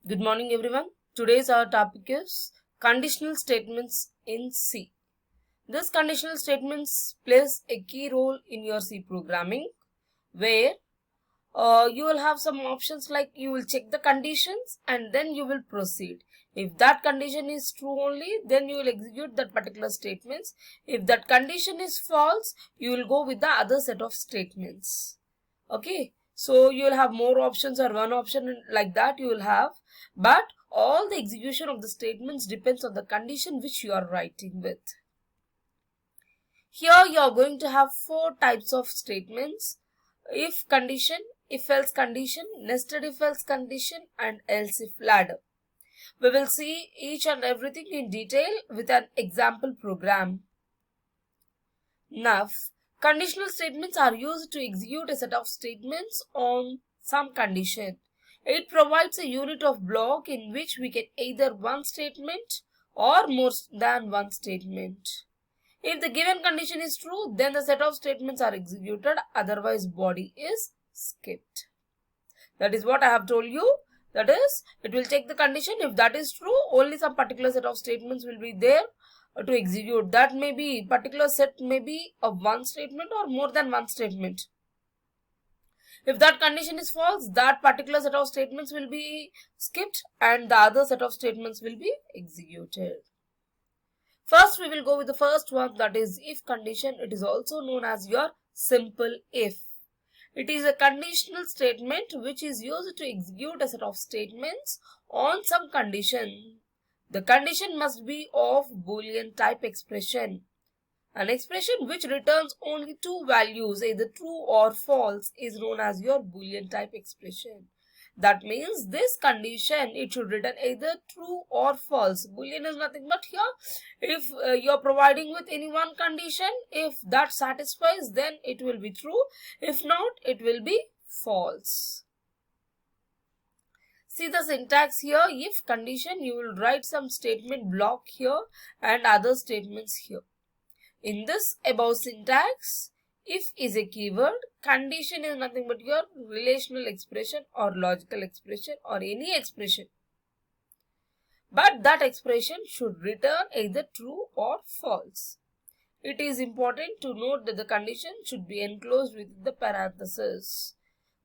Good morning, everyone. Today's our topic is conditional statements in C. This conditional statements plays a key role in your C programming, where you will have some options like you will check the conditions and then you will proceed. If that condition is true only, then you will execute that particular statements. If that condition is false, you will go with the other set of statements. Okay, so you will have more options or one option like that you will have, but all the execution of the statements depends on the condition which you are writing with. Here you are going to have four types of statements: if condition, if else condition, nested if else condition, and else if ladder. We will see each and everything in detail with an example program. Now, conditional statements are used to execute a set of statements on some condition. It provides a unit of block in which we get either one statement or more than one statement. If the given condition is true, then the set of statements are executed, otherwise body is skipped. That is what I have told you. That is, it will check the condition. If that is true, only some particular set of statements will be there to execute. That may be particular set may be of one statement or more than one statement. If that condition is false, that particular set of statements will be skipped and the other set of statements will be executed. First, we will go with the first one, that is if condition. It is also known as your simple if. It is a conditional statement which is used to execute a set of statements on some condition. The condition must be of Boolean type expression. An expression which returns only two values, either true or false, is known as your Boolean type expression. That means this condition, it should return either true or false. Boolean is nothing but here, if you are providing with any one condition, if that satisfies, then it will be true. If not, it will be false. See the syntax here. If condition, you will write some statement block here and other statements here. In this above syntax, if is a keyword, condition is nothing but your relational expression or logical expression or any expression. But that expression should return either true or false. It is important to note that the condition should be enclosed with the parenthesis.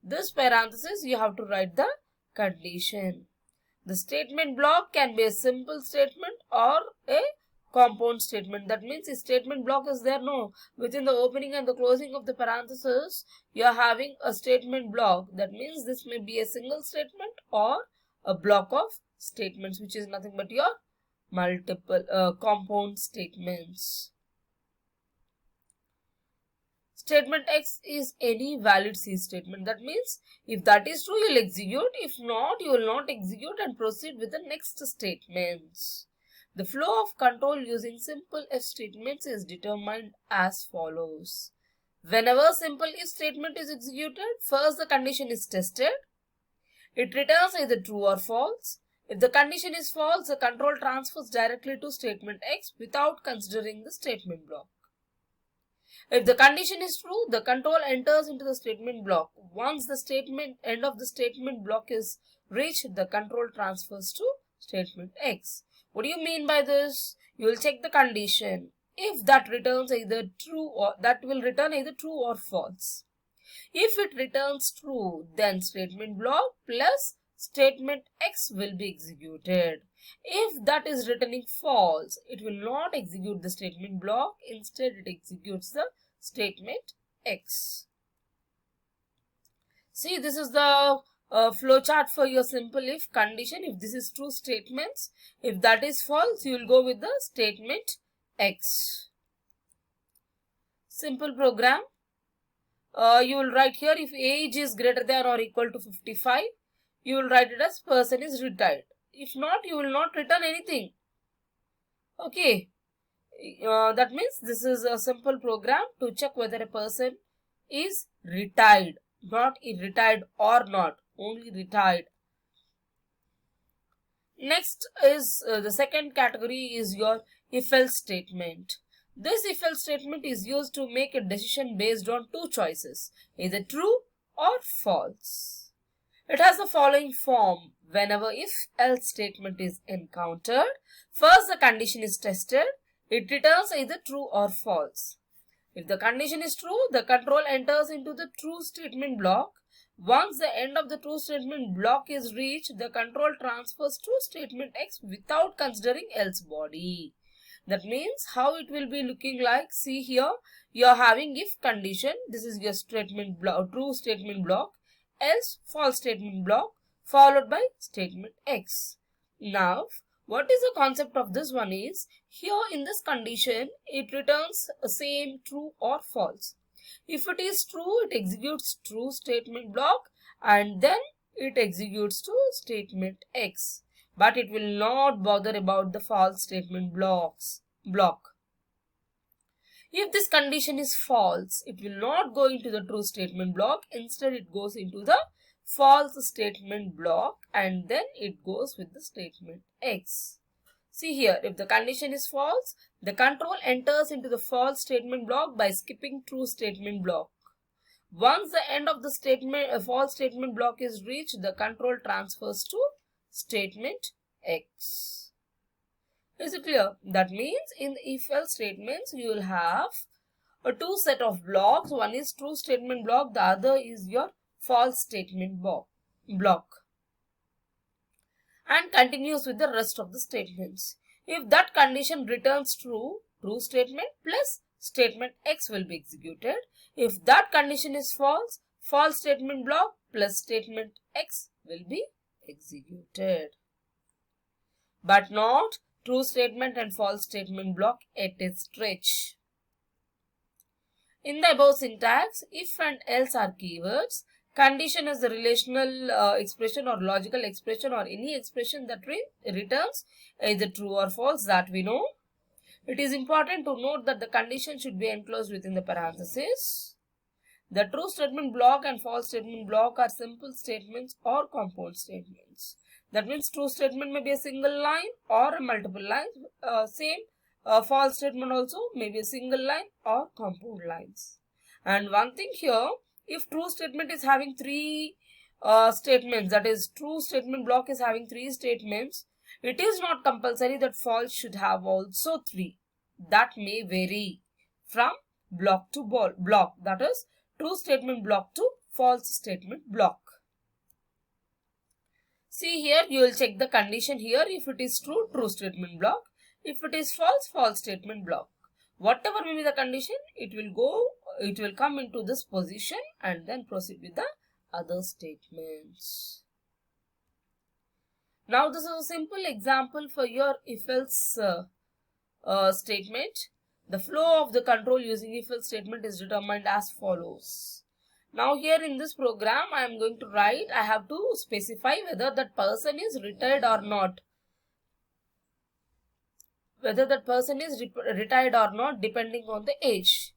This parenthesis you have to write the condition. The statement block can be a simple statement or a compound statement. That means if statement block is there, no, within the opening and the closing of the parenthesis, you are having a statement block. That means this may be a single statement or a block of statements, which is nothing but your multiple compound statements. Statement X is any valid C statement. That means if that is true, you will execute. If not, you will not execute and proceed with the next statements. The flow of control using simple if statements is determined as follows. Whenever simple if statement is executed, first the condition is tested. It returns either true or false. If the condition is false, the control transfers directly to statement X without considering the statement block. If the condition is true, the control enters into the statement block. Once the end of the statement block is reached, the control transfers to statement X. What do you mean by this? You will check the condition. If that returns either true or that will return either true or false. If it returns true, then statement block plus statement X will be executed. If that is returning false, it will not execute the statement block. Instead, it executes the statement X. See, this is the flowchart for your simple if condition. If this is true statements, if that is false, you will go with the statement X. Simple program. You will write here if age is greater than or equal to 55, you will write it as person is retired. If not, you will not return anything. Okay. That means this is a simple program to check whether a person is retired, not retired or not, only retired. Next is the second category is your if-else statement. This if-else statement is used to make a decision based on two choices, either true or false. It has the following form. Whenever if-else statement is encountered, first the condition is tested. It returns either true or false. If the condition is true, the control enters into the true statement block. Once the end of the true statement block is reached, the control transfers to statement X without considering else body. That means how it will be looking like. See here, you are having if condition. This is your statement block, true statement block, else false statement block, followed by statement X. Now, what is the concept of this one is, here in this condition, it returns same true or false. If it is true, it executes true statement block and then it executes to statement X. But it will not bother about the false statement block. If this condition is false, it will not go into the true statement block. Instead, it goes into the false statement block and then it goes with the statement X. See here, if the condition is false, the control enters into the false statement block by skipping true statement block. Once the end of the false statement block is reached, the control transfers to statement X. Is it clear? That means in the if-else statements, you will have a two set of blocks. One is true statement block, the other is your false statement block, and continues with the rest of the statements. If that condition returns true, true statement plus statement X will be executed. If that condition is false, false statement block plus statement X will be executed. But not true statement and false statement block at a stretch. In the above syntax, if and else are keywords. Condition is the relational expression or logical expression or any expression that returns either true or false, that we know. It is important to note that the condition should be enclosed within the parenthesis. The true statement block and false statement block are simple statements or compound statements. That means true statement may be a single line or a multiple lines. False statement also may be a single line or compound lines. And one thing here, if true statement is having three statements, that is true statement block is having three statements, it is not compulsory that false should have also three. That may vary from block to block, that is true statement block to false statement block. See here, you will check the condition here. If it is true, true statement block. If it is false, false statement block. Whatever may be the condition, it will come into this position and then proceed with the other statements. Now this is a simple example for your if-else statement. The flow of the control using if-else statement is determined as follows. Now here in this program, I am going to write, I have to specify whether that person is retired or not. Whether that person is retired or not depending on the age.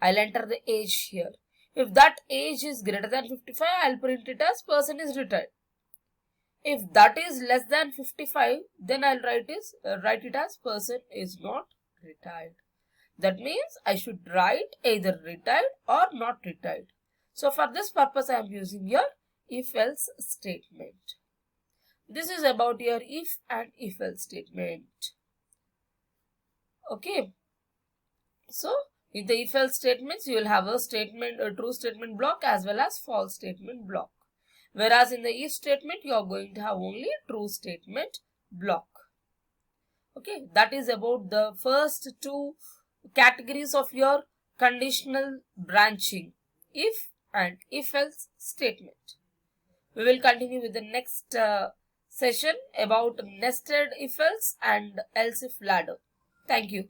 I'll enter the age here. If that age is greater than 55, I'll print it as person is retired. If that is less than 55, then I'll write it as person is not retired. That means I should write either retired or not retired. So for this purpose, I am using your if-else statement. This is about your if and if-else statement. Okay. So in the if-else statements, you will have a true statement block as well as false statement block. Whereas in the if statement, you are going to have only true statement block. Okay, that is about the first two categories of your conditional branching, if and if-else statement. We will continue with the next session about nested if-else and else-if ladder. Thank you.